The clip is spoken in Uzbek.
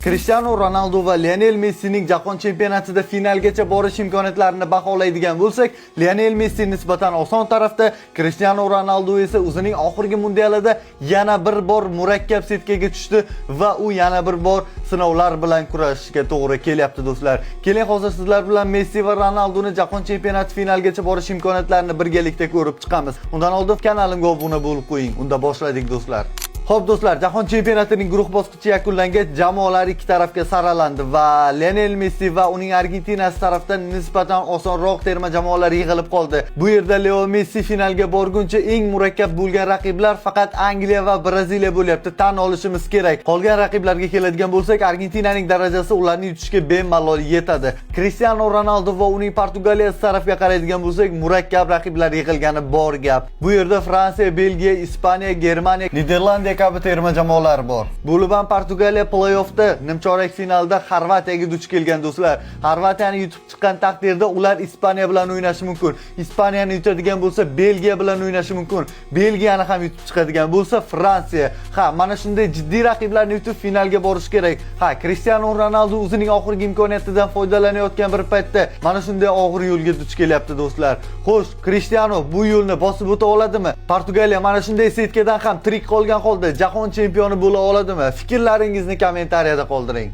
Cristiano Ronaldo va Lionel Messining jahon chempionatida finalgacha borish imkoniyatlarini baholaydigan bo'lsak, Lionel Messi nisbatan oson tarafda, Cristiano Ronaldo esa o'zining oxirgi mundialida yana bir bor murakkab setkaga tushdi va u yana bir bor sinovlar bilan kurashishga to'g'ri kelyapti do'stlar. Keling hozir sizlar bilan Messi va Ronaldoni jahon chempionati finalgacha borish imkoniyatlarini birgalikda ko'rib chiqamiz. Undan oldin kanalimga obuna bo'lib qo'ying. Unda boshladik do'stlar. Xo'p do'stlar, jahon chempionatining guruh bosqichi yakunlangach, jamoalar ikki tarafga saralandi va Lionel Messi va uning Argentinasi tarafdan nisbatan osonroq terma jamoalar yig'ilib qoldi. Bu yerda Leo Messi finalga borguncha eng murakkab bo'lgan raqiblar faqat Angliya va Braziliya bo'lyapti, tan olishimiz kerak. Qolgan raqiblarga keladigan bo'lsak, Argentinaning darajasi ularni yutishga bemalol yetadi. Cristiano Ronaldo va uning Portugaliyasi tarafga qaraydigan bo'lsak, murakkab raqiblar yig'ilgani bor gap. Bu yerda Fransiya, Belgiya, Ispaniya, Germaniya, Niderlandiya kabi terma jamoalar bor. Bo'libam Portugaliya play-offda nimchorak finalda Xorvatiyaga duch kelgan do'stlar. Xorvatiyani yutib chiqqan taqdirda ular Ispaniya bilan o'ynashi mumkin. Ispaniyani yutadigan bo'lsa, Belgiya bilan o'ynashi mumkin. Belgiyani ham yutib chiqadigan bo'lsa, Fransiya. Mana shunday jiddiy raqiblarni yutib finalga borish kerak. Cristiano Ronaldo o'zining oxirgi imkoniyatidan foydalanayotgan bir paytda mana shunday og'ir yo'lga duch kelyapti do'stlar. Xo'sh, Cristiano bu yo'lni bosib o'ta oladimi? Portugaliya mana shunday setkadan ham tirik qolgan holda jahon chempioni bo'la oladimi? Fikrlaringizni kommentariyada qoldiring.